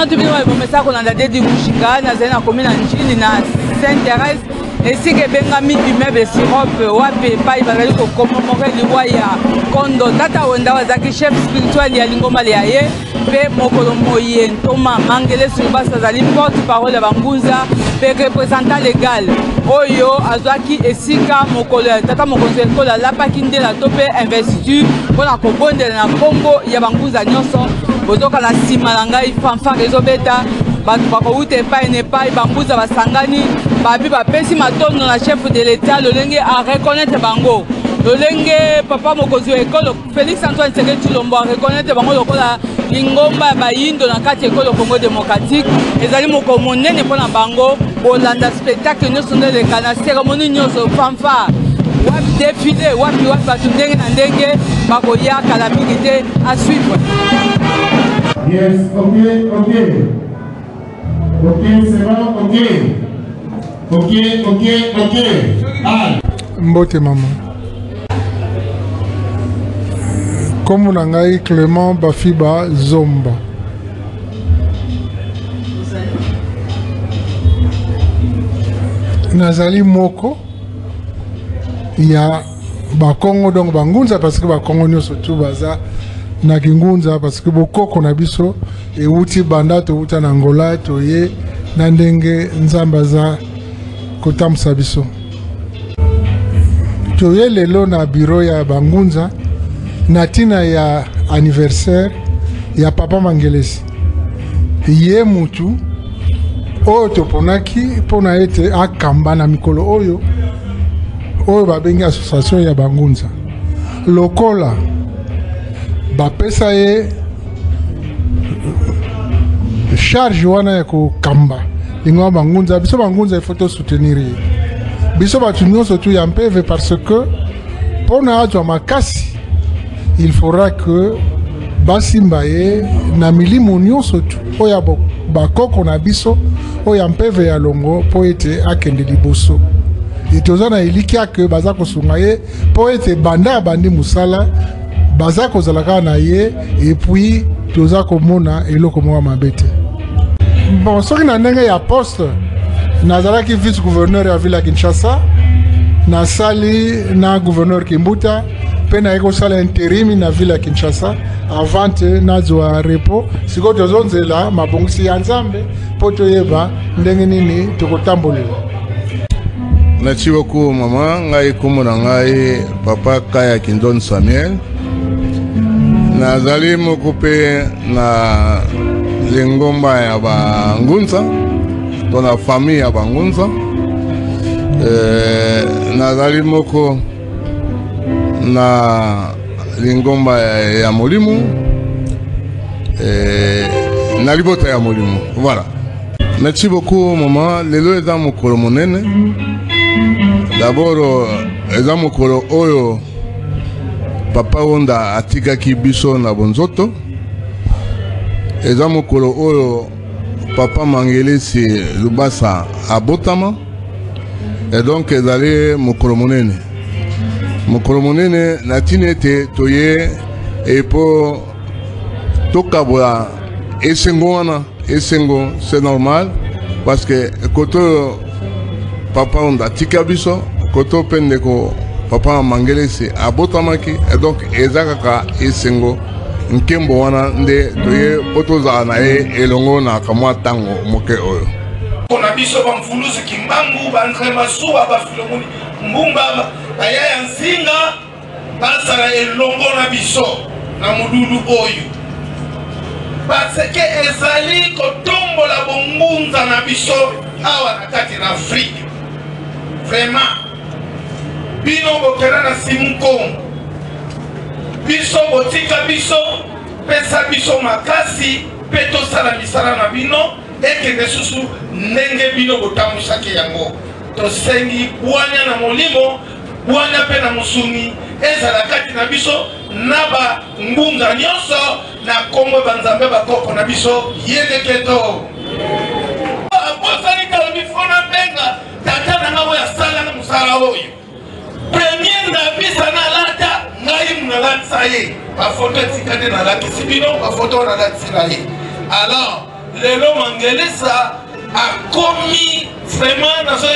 Comment tu veux me ça qu'on a des Mushinga, na zena commune Njili na Saint-Thérèse et si que bengami immeuble sirop wape pai bazali ko commémorer liwa ya kondo tata wenda wazaki chef spirituel ya lingoma ya ye pe mokolo moye ntoma mangele sur basa zali porte parole bangunza pe représentant légal oyo azwaki esika mokolo tata mokonzi ekola lapaki ndela to pe investiture mpona kobondela na kombo ya bangunza nyonso bozoka na nsima na ngai fanfare ezobeta bato bakouta epai na epai bambuza basangani babi bapesi matondo na chef de l'état lolenge a reconnaître bango lolenge papa mokonzi wa ekolo Félix Antoine Tshisekedi Tshilombo a reconnaître bango lokola lingomba ya bayindo na kati ekolo Congo démocratique ezali mokolo monene mpona bango bolanda spectacle nyonso ndeleka na cérémonie nyonso fanfare wapi défilé wapi bato ndenge na ndenge bakoyaka la mingi te à suivre. Yes, ok. Ok, c'est bon, ok. Ah. Mbote maman. Comme on a eu Clément Bafiba Zomba. Nazali Moko. Il y a Bakongo donc Bangunza parce que Bakongo nous surtout baza na Kingunza parce que Bokoko na biso et uti banda to uta na Angola to ye na ndenge nzambaza kotamsa biso. To ye lelo na bureau ya Bangunza na tina ya anniversaire ya papa Mangelesi. Ye mutu oyo toponaki pona ete akamba na mikolo oyo babengi association ya Bangunza lokola bapesa ye charge wana ya kokamba lingoma Bangunza biso Bangunza il faut to soutenir biso batu nyonso tu ya mpeve parce que pona atwa makasi il faudra que basimba ye na milimo nyonso tu oya bakoko na biso oya mpeve ya longo po ete akende liboso itozana ilikia que baza kosunga ye po ete banda bandi musala baza kozalaka na ye et puis toza komona eloko mwa mabete. Bon soki na ndenge ya poste nazalaki vice gouverneur ya ville ya Kinshasa nasali na gouverneur Kimbuta pe na ekosala intérim na ville ya Kinshasa avant nazwa repo siko tozonzela mabongisi ya Nzambe po toyeba ndenge nini tokotambolela. Merci beaucoup maman, ngai komona ngai papa Kaya Kindon Samuel. Nazali mokupe na lingomba ya Bangunza, to na famille ya Bangunza. Nazali moko na lingomba ya Molimo. Na libota ya Molimo. Voilà. Merci beaucoup maman, lelo eza mokolo monene. D'abord, eza mokolo oyo papa Onda atikaki biso na bonzoto. Eza mokolo oyo papa Mangelesi Lubasa abotama. Et donc ezali mokolo monene. Mokolo monene na tinete toye epo tokabola esengo wana. Esengo c'est normal parce que koto papa Onda tika biso koto pendeko papa Mangelesi abotamaki et donc ezakaka esengo nkembo wana nde toye potoza na elongo na kamwa tango moke oyo kona biso bamfuluzi kimbangu bantre masuwa bafilomuni mbumba bayaya nzinga basala elongo na biso na mududu oyo parce que ezali kotombola bongunza na biso awa na kati na Afrique. Vraiment bino bokera na simukongo biso botika biso pesa biso makasi pe tosala misala na bino ekende susu ndenge bino botamusaki yango tosengi bwanya na molimo bwanya pe na musuni ezala kati na biso na ba ngunza nyonso na kombo banzambe bakoko na biso yedeketo abosani kala bifona benga tata na ngawo ya sala na musala oyo premier na bisa na lata ngai muna latsa ye ba photo etikade na laki sibino ba photo na latsa ye alors lelo Mangelesa a commis vraiment dans ce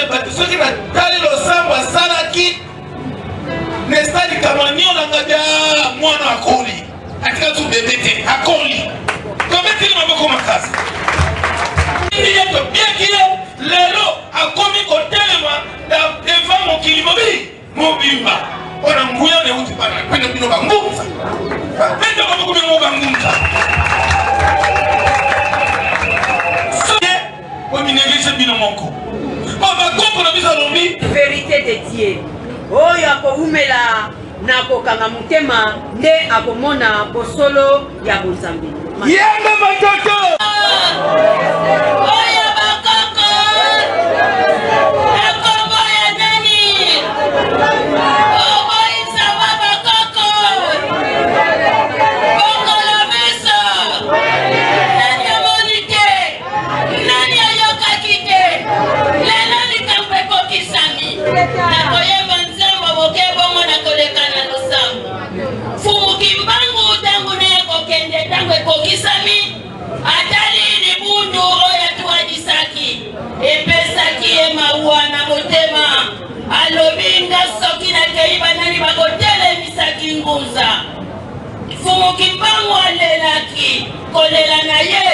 qui a talé le sang à Salaki n'est-ce pas du Kamanio Langadia Mwana Akoli atika tout bébé Akoli comme est-il ma beaucoup ma casse il y a bien qu'il est lelo a commis côté devant mon kilimobi mon bimba on a mouillé les outils par la peine de nous bangouza peine de beaucoup de nous bangouza vérité de Dieu oyo akoumela na kokanga mutema nde akomona bosolo ya bonzambe yembe batoto oyo bakoko akombo ya nani oboyisa wa bakoko bokolo miso nani amoni te nani ayokaki te lelo likambo ekokisami nakoyeba nzambo boke bongo nakolekana losambo fumuki mbangu tangu naye kokende tango ekokisami atali libundu oyo atuwadisaki epesaki ye mawa na motema alobi nga soki nakei banani bakotelemisaki ngunza fumuki mbangu alelaki kolela na ye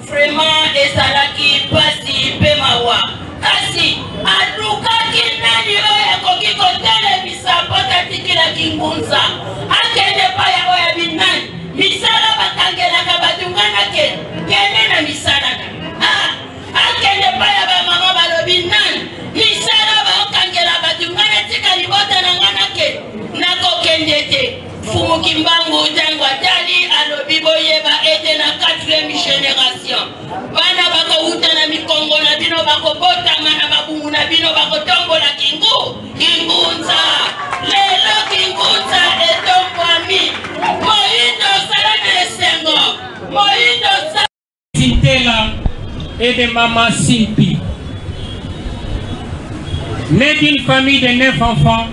vraiment ezalaki pasi mpe mawa kasi adukaki nani oyo akoki kotelemisa mpo tatikilaki ngunza akende paya oyo binani misala bakangelaka batungana kende na misala akende paya bamama balobi nani misala baokangela batungana tika libota na ngana ke nakokende te fumuki mbangu tango atali alobi boyeba ete na 4e génération bana bakouta na mikongo na bino bakobotama na babungu na bino bakotombola kingunza lelo kingunza etombwami moindo salana esengo moindo Sintela et de Maman Simpi. Né d'une famille de 9 enfants,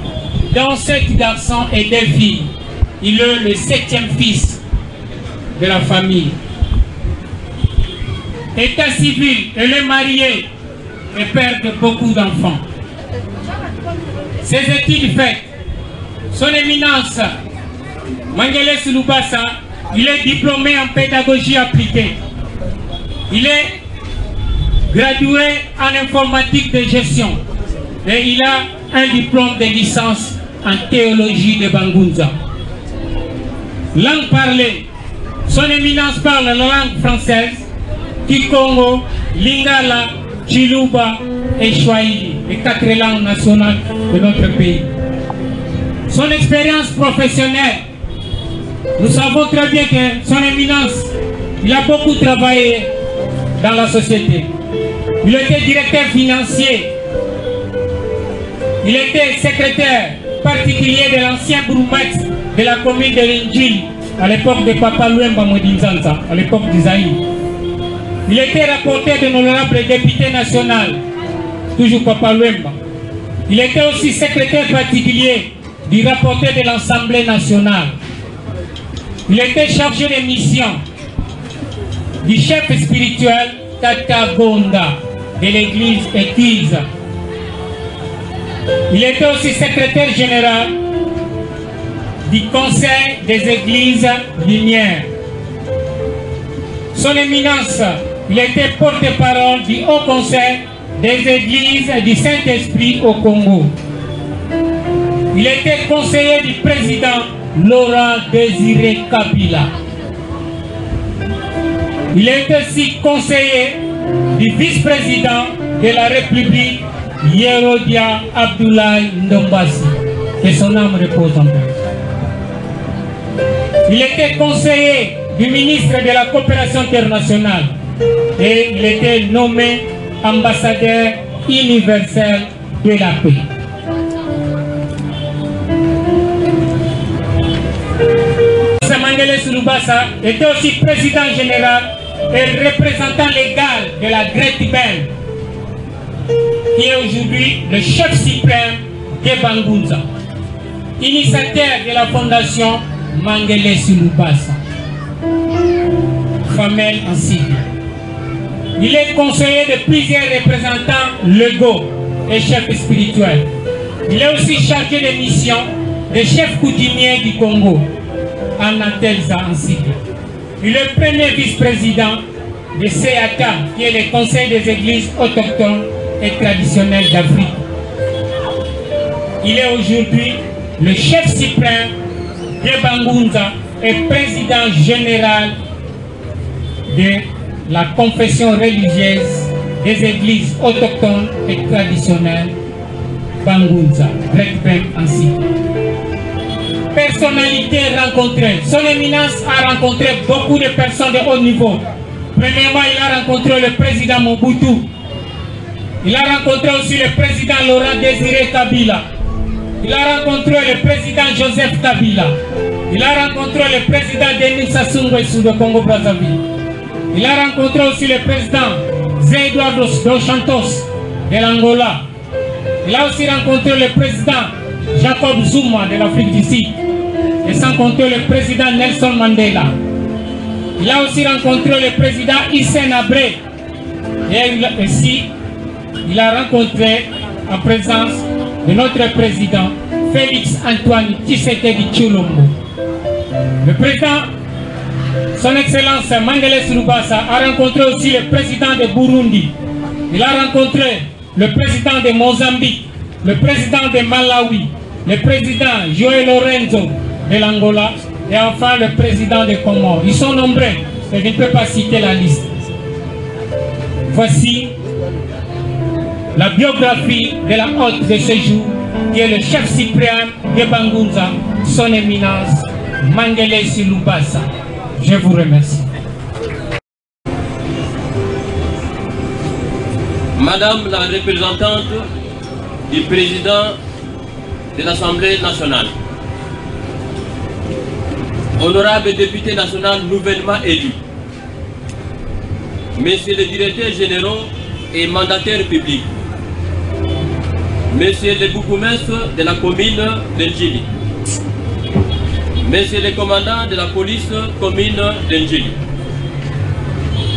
dont 7 garçons et 2 filles. Il est le 7e fils de la famille. État civil, il est marié et père de beaucoup d'enfants. Ses études faites, son éminence, Mangelesa Lubasa, il est diplômé en pédagogie appliquée. Il est gradué en informatique de gestion et il a un diplôme de licence en théologie de Bangunza. Langue parlée, son éminence parle la langue française, Kikongo, Lingala, Chiluba et Swahili, les 4 langues nationales de notre pays. Son expérience professionnelle, nous savons très bien que son éminence, il a beaucoup travaillé dans la société. Il était directeur financier, il était secrétaire particulier de l'ancien bourgmestre de la commune de Rinjil, à l'époque de Papa Luemba Modinzanza, à l'époque d'Isaïe. Il était rapporteur de l'honorable député national, toujours Papa Luemba. Il était aussi secrétaire particulier du rapporteur de l'Assemblée nationale. Il était chargé de mission du chef spirituel Tata Gonda de l'église Église. Il était aussi secrétaire général du Conseil des Églises Lumières. Son éminence, il était porte-parole du Haut Conseil des Églises du Saint-Esprit au Congo. Il était conseiller du président Laurent Désiré Kabila. Il est aussi conseiller du vice-président de la République Yerodia Abdoulaye Ndombasi, que son âme repose en paix. Il était conseiller du ministre de la coopération internationale et il était nommé ambassadeur universel de la paix. Mangelesa Lubasa était aussi président général et représentant légal de la Great Band, qui est aujourd'hui le chef suprême de Bangunza, initiateur de la fondation Mangelesa Lubasa, Famel en sigle. Il est conseiller de plusieurs représentants légaux et chefs spirituels. Il est aussi chargé de mission des chefs coutumiers du Congo, en Atelza en sigle. Il est le premier vice-président de CEATA, qui est le Conseil des églises autochtones et traditionnelles d'Afrique. Il est aujourd'hui le chef suprême de Bangunza et président général de la confession religieuse des églises autochtones et traditionnelles Bangunza, Brekbem ainsi. Personnalité rencontrée. Son éminence a rencontré beaucoup de personnes de haut niveau. Premièrement, il a rencontré le président Mobutu. Il a rencontré aussi le président Laurent Désiré Kabila. Il a rencontré le président Joseph Kabila. Il a rencontré le président Denis Sassou Nguesso de Congo-Brazzaville. Il a rencontré aussi le président Zé Eduardo dos Santos de l'Angola. Il a aussi rencontré le président Jacob Zuma de l'Afrique du Sud. Et sans compter le président Nelson Mandela. Il a aussi rencontré le président Hissène Habré. Et aussi, il a rencontré en présence de notre président Félix Antoine Tshisekedi Tshilombo. Le président, son excellence Mangele Sulubasa, a rencontré aussi le président de Burundi. Il a rencontré le président de Mozambique, le président de Malawi, le président Joël Lorenzo de l'Angola et enfin le président des Comores. Ils sont nombreux et je ne peux pas citer la liste. Voici la biographie de la hôte de ce jour, qui est le chef suprême de Bangunza, son éminence Mangele Sulubasa. Je vous remercie. Madame la représentante du président de l'Assemblée nationale, honorable député national nouvellement élu, messieurs les directeurs généraux et mandataires publics, messieurs les bourgmestres de la commune de Ndjili, messieurs les commandants de la police commune de Ndjili,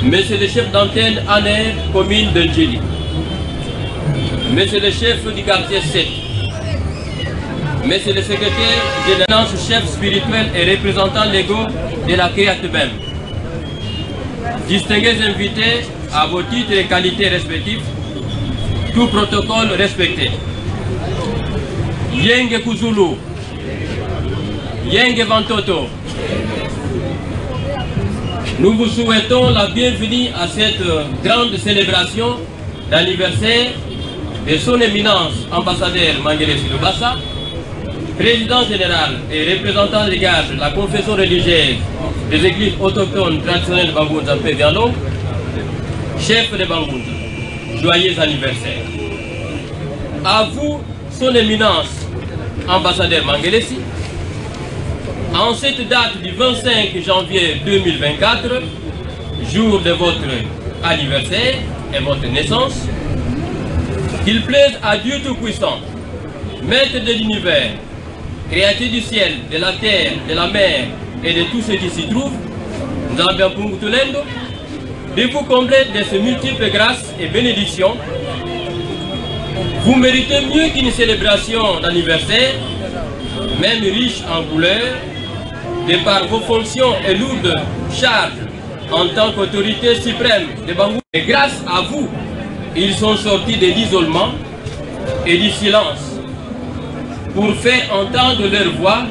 messieurs les chefs d'antenne ANER commune de Ndjili, messieurs les chefs du quartier 7, messieurs les secrétaires généraux, chefs spirituels et représentants légaux de la CREATBEM, distingués invités à vos titres et qualités respectifs, tout protocole respecté. Yenge Kuzulu, Yenge Vantoto, nous vous souhaitons la bienvenue à cette grande célébration d'anniversaire de son éminence ambassadeur Mangele Sulubasa, président général et représentant légal de la confession religieuse des églises autochtones traditionnelles de Bangunza Péviano, chef de Bangunza. Joyeux anniversaire. À vous, son éminence, ambassadeur Mangelesi, en cette date du 25 janvier 2024, jour de votre anniversaire et votre naissance, qu'il plaise à Dieu Tout-Puissant, Maître de l'univers, Créateur du ciel, de la terre, de la mer et de tout ce qui s'y trouve, de vous combler de ces multiples grâces et bénédictions. Vous méritez mieux qu'une célébration d'anniversaire, même riche en couleurs, de par vos fonctions et lourdes charges en tant qu'autorité suprême de Bangunza. Et grâce à vous, ils sont sortis de l'isolement et du silence pour faire entendre leur voix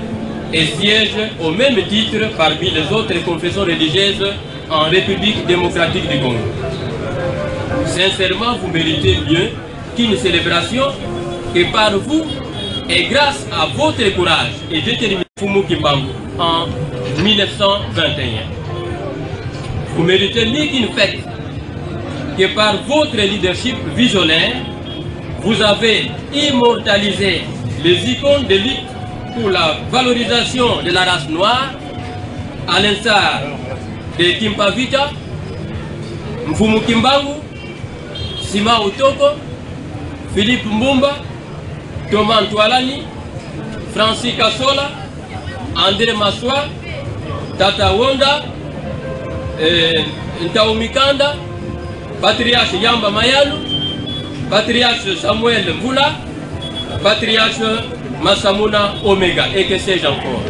et siègent au même titre parmi les autres confessions religieuses en République démocratique du Congo. Sincèrement, vous méritez mieux qu'une célébration, que par vous et grâce à votre courage et détermination Fumu Kimbangu en 1921. Vous méritez mieux qu'une fête, que par votre leadership visionnaire, vous avez immortalisé les icônes de lutte pour la valorisation de la race noire, à l'instar de Kimpavita, Mfumu Kimbangu, Sima Utoko, Philippe Mbumba, Thomas Ntwalani, Francis Kassola, André Maswa, Tata Wonda, Ntao Mikanda, patriarche Yamba Mayalu, patriarche Samuel Mvula, patriarche Masamuna Omega, et que sais-je encore.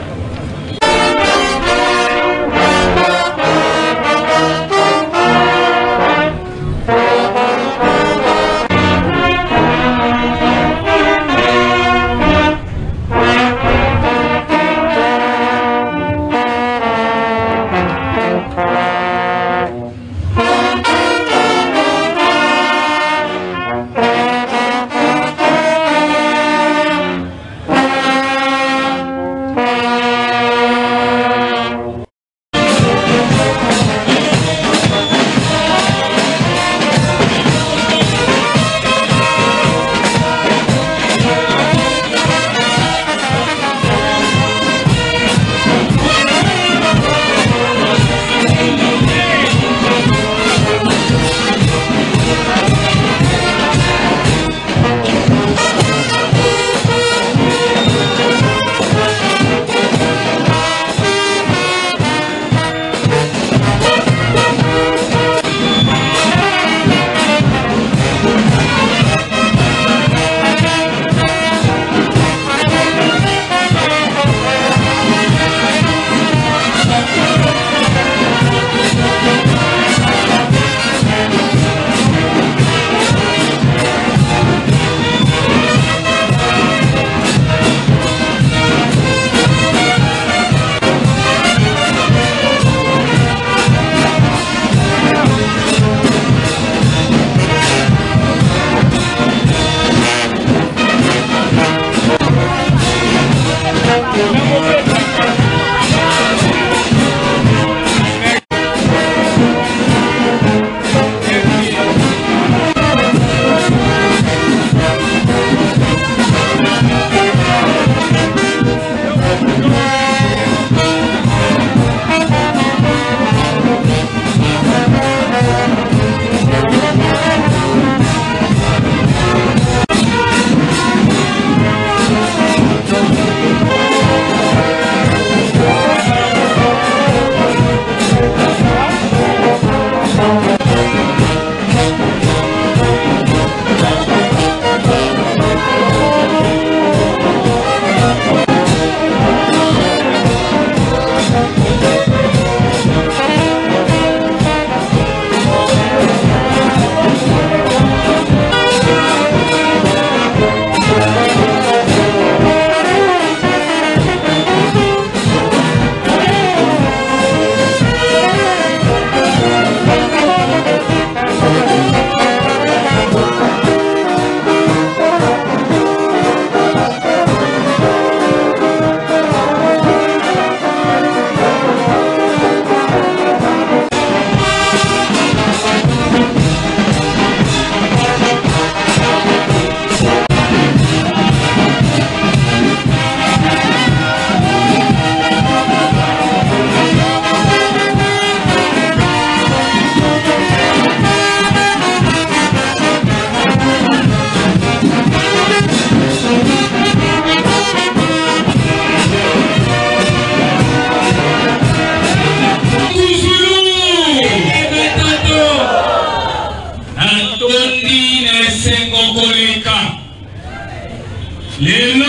lelo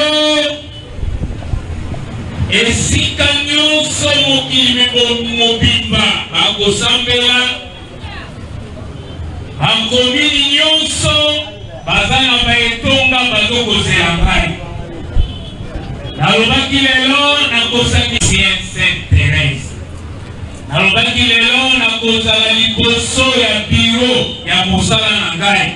esika nyonso mokili mobimba akosambela bakomini nyonso baza na baetonga bazokozela ngai nalobaki lelo nakosaki Sainte Thérèse nalobaki lelo nakozala liboso ya biro ya mosala na ngai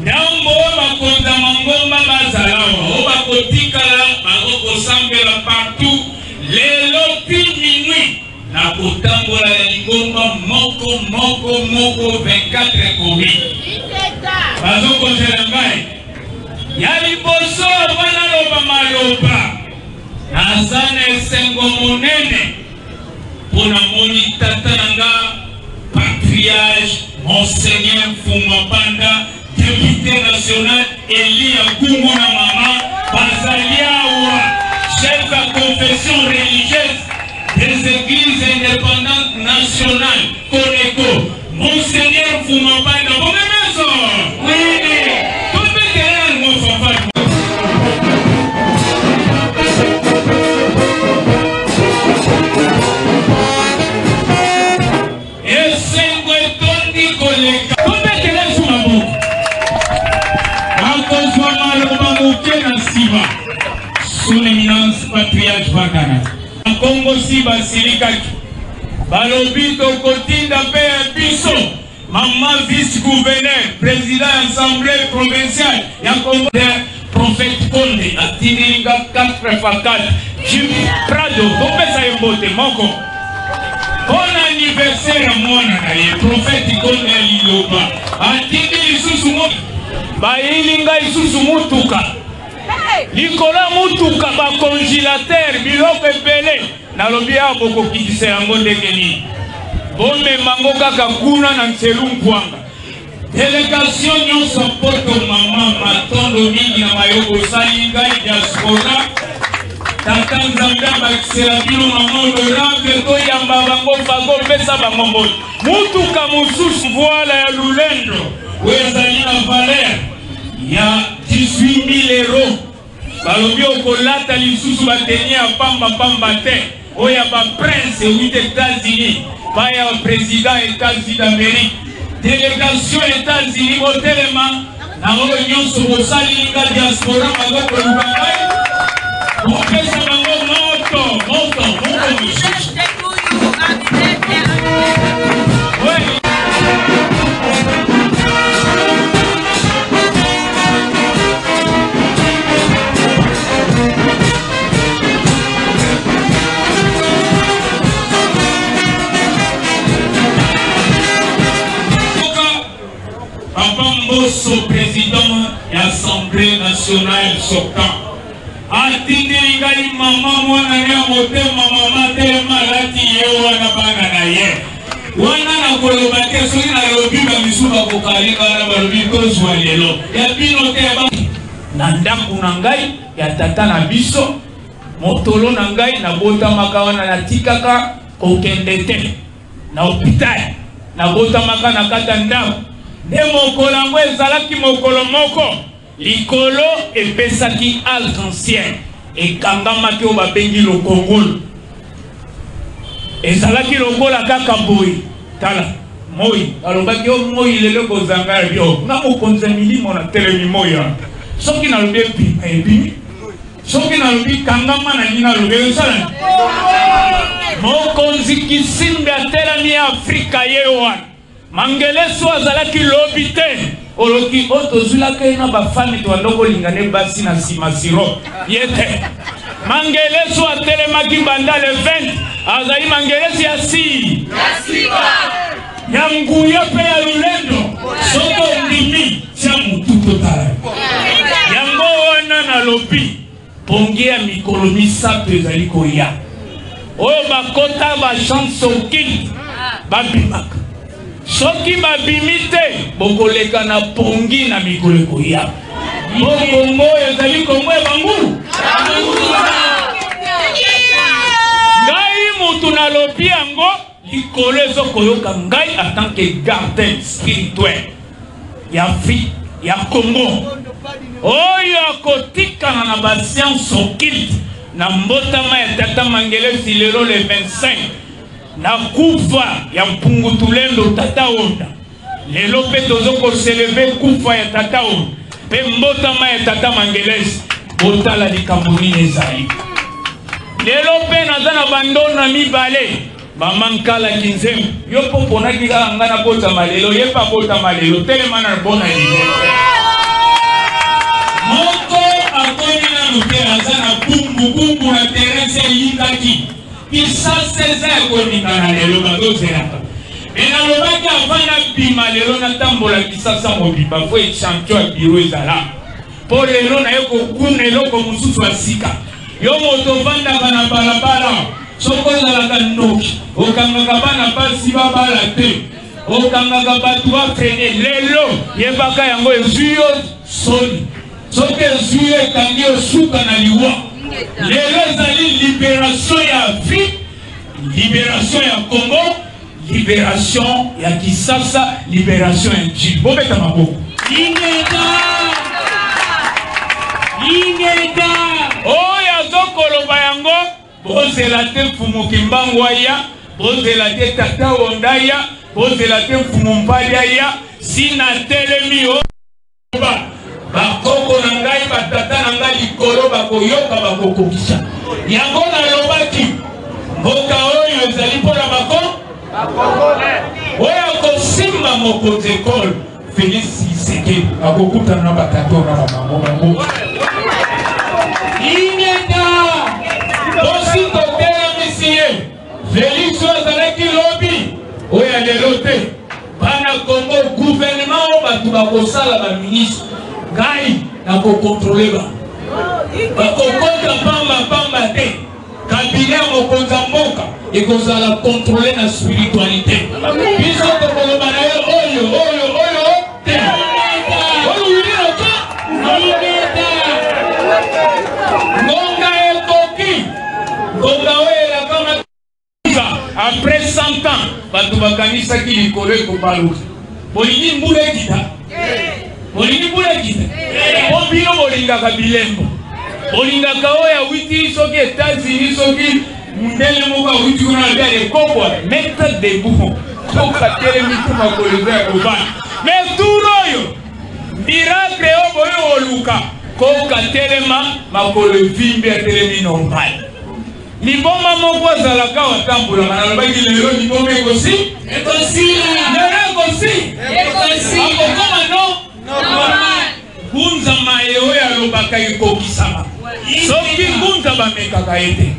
ndambo bakonza mangomba bazalawa o bakotikala bakokosambela partout lelo ti minuit nakotambola ya lingomba moko 24 komi bazokozela ngai ya liboso wana loba maloba naza na esengo monene mpona moni tata nanga patriarche Monseigneur Fumapanda député national Elia Kungu na mama Bazaliawa, chef de confession religieuse des églises indépendantes nationales Coneco, Monseigneur patriarche Bakana. Congo si basilikaki. Balobito kotinda pe biso. Maman vice-gouverneur, président assemblée provinciale, ya Congo prophète Konde, atininga 4x4. Jimmy Prado, topesa yembote moko. Bon anniversaire à moi, prophète Konde Liloba. Atini isusu moto. Bailinga isusu mutuka. Likola mutuka ba congélateur biloko ebele. Nalobi aboko kitise yango ndekeni. Bombe mango kaka kuna na nselu mpwanga. Délégation nyonso poto mama matondo mingi na mayobo salinga diaspora. Tata Nzambe bakisela bino mama honorable toyamba bango fago pesa bango mbote. Mutuka mususu voila ya lulendo. Wezali na valeur ya 18 000 euros. Balobi okolata lisusu bateni ya pamba te. Oya ba prince aux États-Unis. Paya président États-Unis d'Amérique. Délégation États-Unis au Téléma. Na réunion sur le Salinga diaspora magoko lubangai. On fait ça bango moto. Au président de l'Assemblée nationale sortant. Atini ngai mama mwana ya motema mama telema lati yewa na bana na ye. Wana na koloba ke soki na lobi ba misuba ko kalika na balobi ko zwalelo. Ya bino te ba na ndako na ngai ya tata na biso motolo na ngai na bota makawana na tikaka kokende te. Na hôpital na bota maka na kata ndako. Ne mokolo ngo ezalaki mokolo moko likolo epesaki arc-en-ciel ekangamaki oyo babengi lokongolo ezalaki lokola kaka boyi tala moi alobaki o moi lelo kozanga bio na mokonzi milimo na telemi moya soki nalobi ebimi soki nalobi kangama na nini nalobi ezala mokonzi kisimbe atelemi Afrika ye wana Mangeleso azalaki lobi te oloki otozulaka na bafami to ndoko lingane basi na simasiro yete Mangeleso atelemaki banda le 20 azali Mangelesi ya si ya nguya pe ya lulendo soko ndimi tia mututo tala yango wana na lobi pongi ya mikolo misato ezali koya oyo bakota ba chance okili babimaka soki babimite bokoleka na pongi na mikoleko ya Kongo ezali Kongo ebangulu ngai mutu na lobi yango likolo ezokoyoka ngai en tant que gardien spirituel ya Afrique ya Congo oyo akotikana na basianse okili na mbotama ya tata Mangelesi lelo le 25 na kufa ya mpungutulendo tata onda lelo pe tozoko célébrer kufa ya tata onda pe mbotama ya tata Mangelesi botala likambo nini ezali lelo pe naza na bandona mibale bamankala kinzembo yo poponaki kaka nga na botama lelo ye pa botama lelo telema na bona anniversaire moko akoni nanu te aza na bumbu na terese yindaki Isa César koningana lelo bazozelaka. Ena lobaki avana bima lelo na tambola kisasa mobiba fo champion ya biro ezala. Po lelo na yeko kunelo ko mususu asika. Yo moto vanda bana balabala. Soko zalaka noki. Okanga bana pasi babala te. Okanga batu ba frene lelo yebaka yango ezuyo soni. Soke ezuyo kangi osuka na liwa. Lelo ezali libération ya Afrique, libération ya Congo, libération ya Kisasa, libération ya Djibouti. Bobeta maboko. Ingeda. Oh ya zokoloba yango, bozela te mfumu Kimbangu ya, bozela te tata Ondaya, bozela te mfumu Mpadi ya, sina telemi o. Bakoko na ngai batata na nga likolo bakoyoka bakokokisa yango nalobaki mboka oyo ezali mpona oyo akosimba mokonzi ekole Félix Tshisekedi akokutana na batato na bamango inenda osi totelemisi ye Félix oyo azalaki lobi oyo alelo te bana Congo gouvernement oyo bato bakosala baministre ngai nakokontrole bakokota pamba te kabine mokonzi ya mboka ekozala kontrole na spiritualité biso tokoloba na ye oyo te ngonga ekoki ngonga oyo elakama après 100 ans bato bakanisaki likolo ekobaluka bolingi mbula ekita po bino bolingaka bilembo bolingaka oyo awiti soki États-Unis soki mundele moko awiti kuna bia lekokwa mettre debout tokatelemi tu makolo ya kobana mais tour oyo miracle oyo boyo oluka kokatelema makolo vimbi atelemi normal liboma moko azalaka watambulaka nalobaki lelo liboma ekosi akokoma normal kunza maye oyo alobaka ekokisama soki kunza bamekaka ete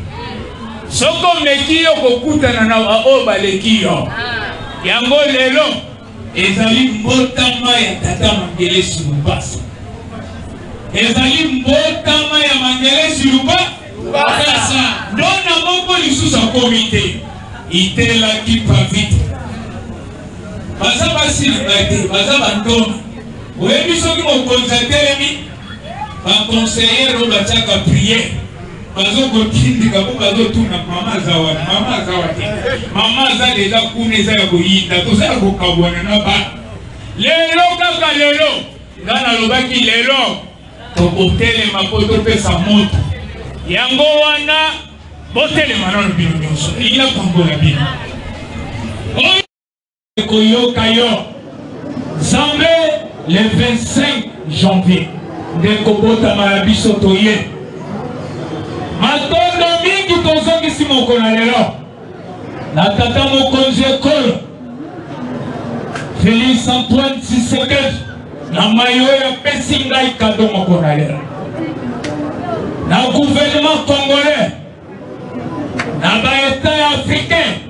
soki omeki yo kokutana na oyo baleki yo yango lelo ezali mbotama ya tata Mangelesi Lubasa ezali mbotama ya Mangelesi Lubasa ndona moko lisusu akomi te itelaki pavite baza basilinga te baza bandona oyebi soki mokonzi atelemi baconseillere oyo batiaka priere bazokotindika po bazotuna mama azawa te mama aza deja kuna eza ya koyinda toza ya kokabwana na bana lelo kaka lelo nga nalobaki lelo tokotelema po topesa moto yango wana botelema nano bino nyonso ina kongola bino oyo koyoka yo Zambe le 25 janvier de Kobota Marabiso Toye matondo mingi tozongisi mokolo lelo na tata mokonzi ekolo Félix Antoine Tshisekedi na mayo ya pesi ngai kado mokolo lelo na gouvernement congolais na baétat africain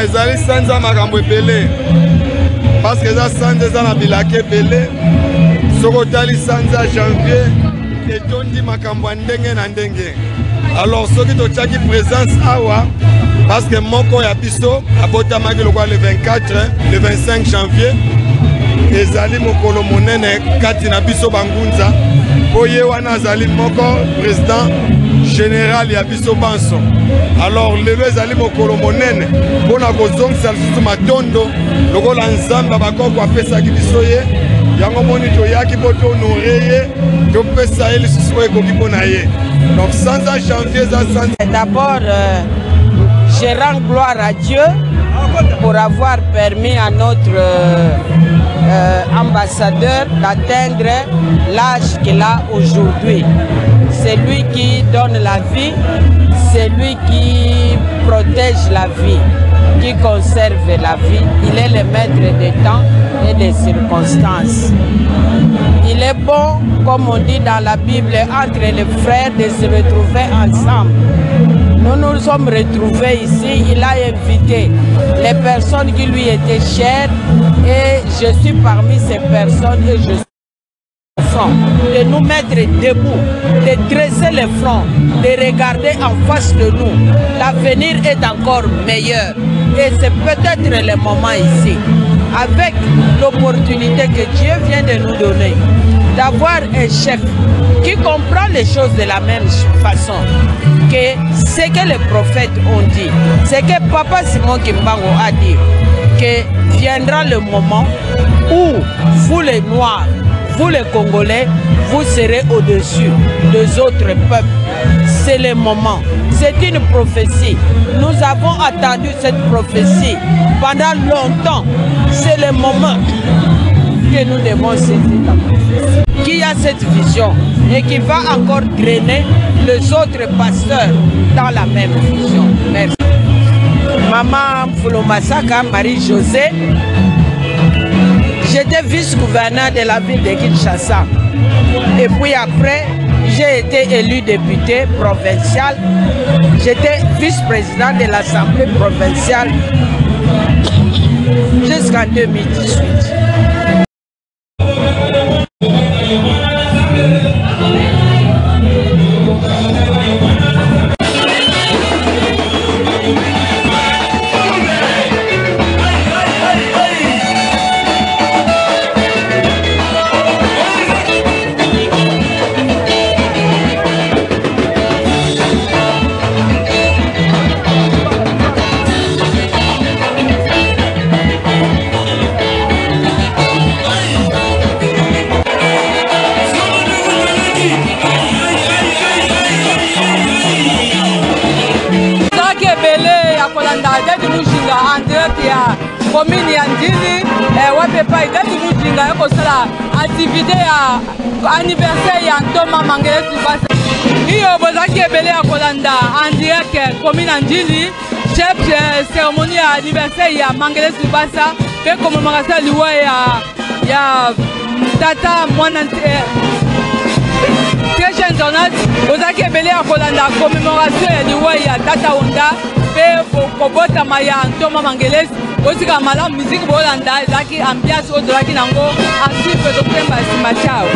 ezali sanza makambo ebele parce que eza sanza eza na bilaka ebele soki otali sanza janvier etondi makambo ya ndenge na ndenge alors soki totiaki présence awa parce que moko ya biso abotamaki lokola le 24 le 25 janvier ezali mokolo monene kati na biso bangunza po ye wana azali moko président général ya biso banso alors lelo ezali mokolo monene mpona kozongisa lisusu matondo lokola nzambe abakoko apesaki biso ye yango moni toyaki mpo tonore ye topesa ye lisusu oyo ekoki mpo na ye donc sanza janvier eza sanza d'abord je rends gloire à Dieu pour avoir permis à notre ambassadeur d'atteindre l'âge qu'il a aujourd'hui. C'est lui qui donne la vie, c'est lui qui protège la vie, qui conserve la vie. Il est le maître des temps et des circonstances. Il est bon, comme on dit dans la Bible, entre les frères de se retrouver ensemble. nous nous sommes retrouvés ici. Il a invité les personnes qui lui étaient chères et je suis parmi ces personnes et je suis de nous mettre debout, de dresser les fronts, de regarder en face de nous. L'avenir est encore meilleur et c'est peut-être le moment ici, avec l'opportunité que Dieu vient de nous donner, d'avoir un chef qui comprend les choses de la même façon que ce que les prophètes ont dit, ce que Papa Simon Kimbangu a dit, que viendra le moment où vous les Noirs, vous les Congolais, vous serez au-dessus des autres peuples. C'est le moment. C'est une prophétie. Nous avons attendu cette prophétie pendant longtemps. C'est le moment que nous devons saisir la prophétie. Qui a cette vision et qui va encore drainer les autres pasteurs dans la même vision. Merci. Maman Mfoulomasaka, Marie-Josée, j'étais vice-gouverneur de la ville de Kinshasa. Et puis après, j'ai été élu député provincial. J'étais vice-président de l'Assemblée provinciale jusqu'en 2018. commune ya Ndili wapepa idadi mujinga yako sala activité ya anniversaire ya Ntoma Mangele Subasa iyo bozaki ebele ya kolanda en direct commune ya Ndili chef cérémonie ya anniversaire ya Mangele Subasa pe commémoration liwa ya tata mwana très jeune journaliste bozaki ebele ya kolanda commémoration ya liwa ya tata Onda pe kobotama ya Ntoma Mangele osika malamu musique bolanda ezaki ambiance ozolaki nango ensuite topemba nsima chao.